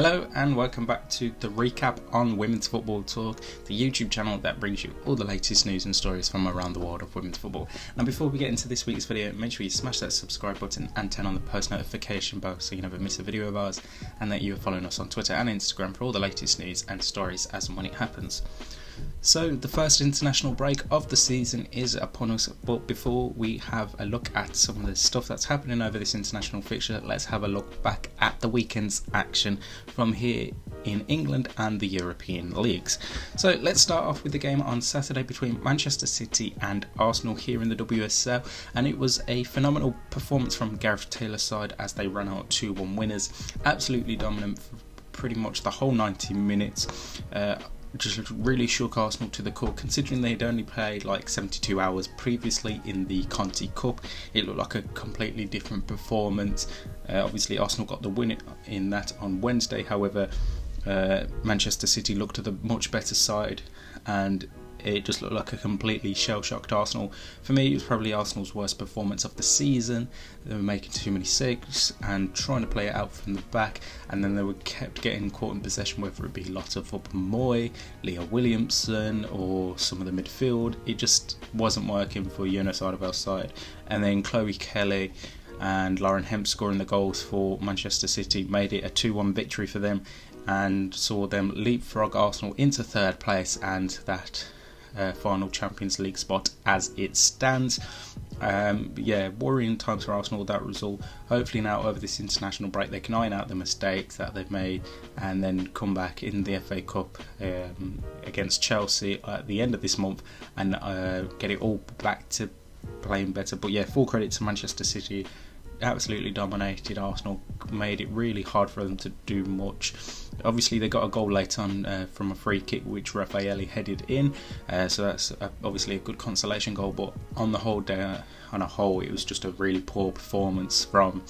Hello and welcome back to the recap on Women's Football Talk, the YouTube channel that brings you all the latest news and stories from around the world of women's football. Now before we get into this week's video, make sure you smash that subscribe button and turn on the post notification bell so you never miss a video of ours, and that you are following us on Twitter and Instagram for all the latest news and stories as and when it happens. So the first international break of the season is upon us, but before we have a look at some of the stuff that's happening over this international fixture, let's have a look back at the weekend's action from here in England and the European leagues. So let's start off with the game on Saturday between Manchester City and Arsenal here in the WSL, and it was a phenomenal performance from Gareth Taylor's side as they ran out 2-1 winners, absolutely dominant for pretty much the whole 90 minutes. Just really shook Arsenal to the core, considering they'd only played like 72 hours previously in the Conti Cup. It looked like a completely different performance. Obviously Arsenal got the win in that on Wednesday, however Manchester City looked at the much better side and it just looked like a completely shell-shocked Arsenal. For me, it was probably Arsenal's worst performance of the season. They were making too many saves and trying to play it out from the back, and then they were kept getting caught in possession, whether it be Lotte Moy, Leah Williamson, or some of the midfield. It just wasn't working for Jonas Ardavel's side. And then Chloe Kelly and Lauren Hemp scoring the goals for Manchester City made it a 2-1 victory for them and saw them leapfrog Arsenal into third place and that final Champions League spot as it stands. Worrying times for Arsenal, that result. Hopefully now over this international break they can iron out the mistakes that they've made and then come back in the FA Cup against Chelsea at the end of this month and get it all back to playing better. But yeah, full credit to Manchester City. Absolutely dominated Arsenal, made it really hard for them to do much. Obviously they got a goal late on from a free kick which Raffaelli headed in, so that's obviously a good consolation goal, but on the whole day, it was just a really poor performance from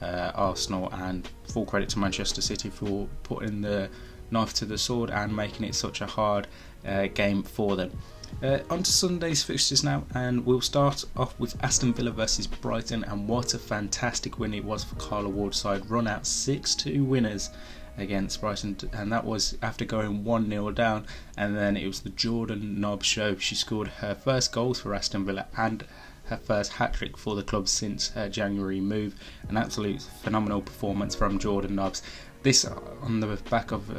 Arsenal, and full credit to Manchester City for putting the knife to the sword and making it such a hard game for them. On to Sunday's fixtures now, and we'll start off with Aston Villa versus Brighton, and what a fantastic win it was for Carla Ward's side. Run out 6-2 winners against Brighton, and that was after going 1-0 down, and then it was the Jordan NOBBS show. She scored her first goals for Aston Villa and her first hat-trick for the club since her January move. An absolute phenomenal performance from Jordan NOBBS. This on the back of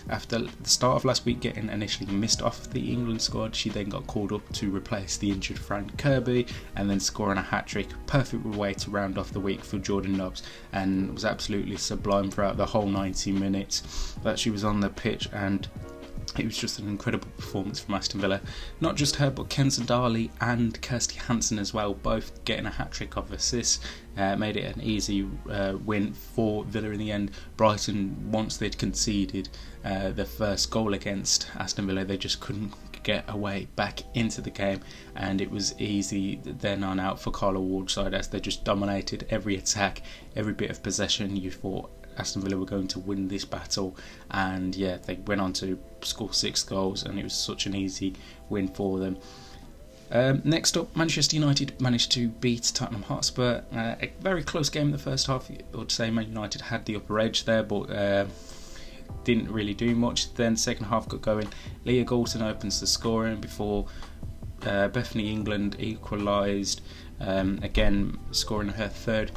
after the start of last week getting initially missed off the England squad, she then got called up to replace the injured Fran Kirby and then scoring a hat-trick. Perfect way to round off the week for Jordan NOBBS, and was absolutely sublime throughout the whole 90 minutes that she was on the pitch, and it was just an incredible performance from Aston Villa. Not just her, but Kenza Darley and Kirsty Hansen as well, both getting a hat-trick of assists. Made it an easy win for Villa in the end. Brighton, once they'd conceded their first goal against Aston Villa, they just couldn't get away back into the game, and it was easy then on out for Carla Ward's side as they just dominated every attack, every bit of possession. You thought Aston Villa were going to win this battle, and yeah, they went on to score 6 goals, and it was such an easy win for them. Next up, Manchester United managed to beat Tottenham Hotspur. A very close game in the first half. I would say Man United had the upper edge there, but didn't really do much. Then second half got going. Leah Galton opens the scoring before Bethany England equalised, again scoring her third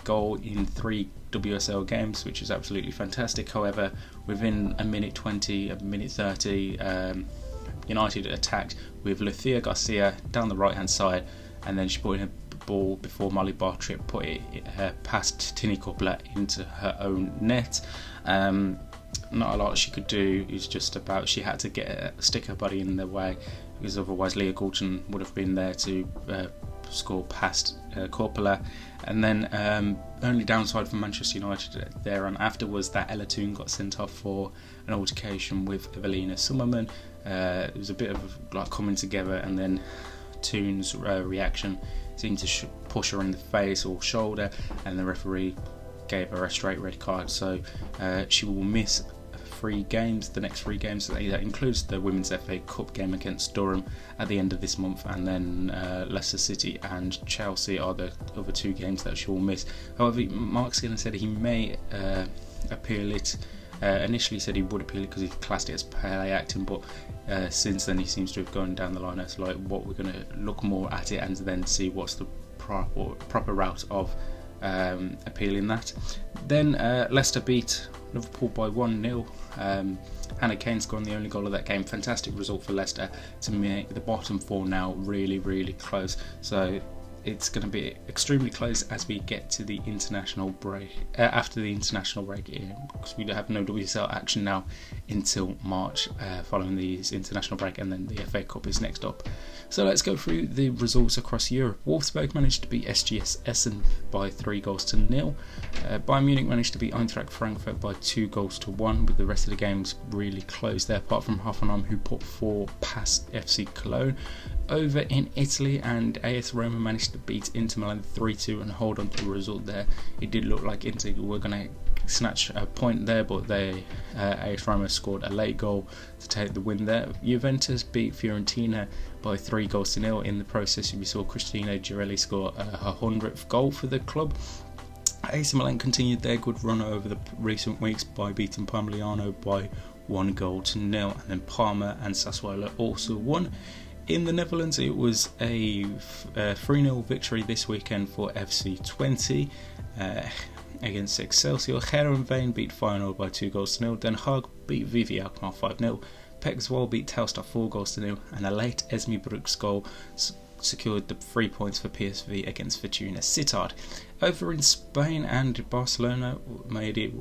goal in 3 WSL games, which is absolutely fantastic. However, within a minute 20, a minute 30, United attacked with Lucia Garcia down the right hand side, and then she put in a ball before Molly Bartrip put it past Tini Coupler into her own net. Not a lot she could do. It was just about she had to stick her body in their way, because otherwise Leah Galton would have been there to score past Corpola. And then only downside for Manchester United there and after was that Ella Toone got sent off for an altercation with Evelina Summerman. It was a bit of like coming together, and then Toone's reaction seemed to push her in the face or shoulder, and the referee gave her a straight red card, so she will miss 3 games, the next 3 games. That includes the Women's FA Cup game against Durham at the end of this month, and then Leicester City and Chelsea are the other 2 games that she will miss. However, Mark Skinner said he may appeal it. Initially said he would appeal it because he classed it as play acting, but since then he seems to have gone down the line as like what we're going to look more at it and then see what's the proper route of appealing that. Then Leicester beat Liverpool by 1-0. Hannah Kane scoring the only goal of that game. Fantastic result for Leicester to make the bottom four now really close. So it's going to be extremely close as we get to the international break. After the international break, because we have no WSL action now until March following the international break, and then the FA Cup is next up. So let's go through the results across Europe. Wolfsburg managed to beat SGS Essen by 3-0. Bayern Munich managed to beat Eintracht Frankfurt by 2-1, with the rest of the games really close there, apart from Hoffenheim, who put 4 past FC Cologne. Over in Italy, and AS Roma managed to beat Inter Milan 3-2 and hold on to the result there. It did look like Inter were going to snatch a point there, but AS Roma scored a late goal to take the win there. Juventus beat Fiorentina by 3-0. In the process, we saw Cristina Girelli score her 100th goal for the club. AC Milan continued their good run over the recent weeks by beating Pomigliano by 1-0, and then Parma and Sassuolo also won. In the Netherlands, it was a 3-0 victory this weekend for FC Twente against Excelsior. Heerenveen beat Feyenoord by 2-0. Den Haag beat VV Alkmaar 5-0. PEC Zwolle beat Telstar 4-0, and a late Esme Brooks goal secured the 3 points for PSV against Fortuna Sittard. Over in Spain, and Barcelona made it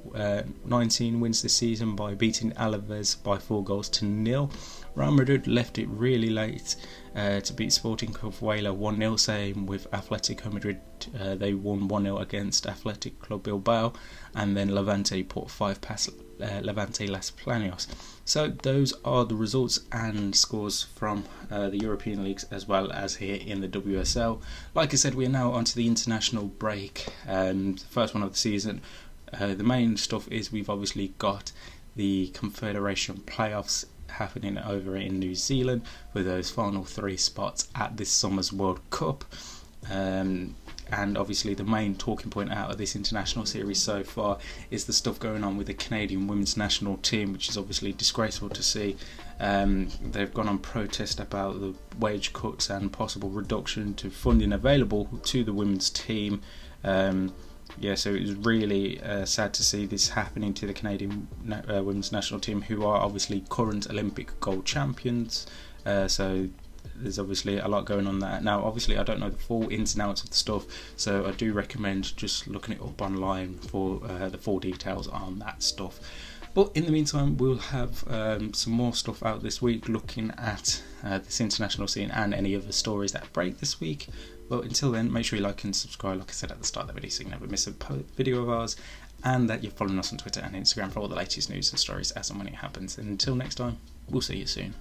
19 wins this season by beating Alaves by 4-0. Real Madrid left it really late to beat Sporting Covuela 1-0, same with Atletico Madrid. They won 1-0 against Athletic Club Bilbao, and then Levante put 5 past Levante Las Planos. So those are the results and scores from the European leagues as well as here in the WSL. Like I said, we are now onto the international break, the first one of the season. The main stuff is we've obviously got the Confederation playoffs happening over in New Zealand with those final 3 spots at this summer's World Cup. And obviously the main talking point out of this international series so far is the stuff going on with the Canadian women's national team, which is obviously disgraceful to see. They've gone on protest about the wage cuts and possible reduction to funding available to the women's team. So it was really sad to see this happening to the Canadian women's national team, who are obviously current Olympic gold champions. So there's obviously a lot going on there. Now, obviously, I don't know the full ins and outs of the stuff, so I do recommend just looking it up online for the full details on that stuff. But in the meantime, we'll have some more stuff out this week looking at this international scene and any other stories that break this week. But until then, make sure you like and subscribe, like I said at the start of the video, so you never miss a video of ours, and that you're following us on Twitter and Instagram for all the latest news and stories as and when it happens. And until next time, we'll see you soon.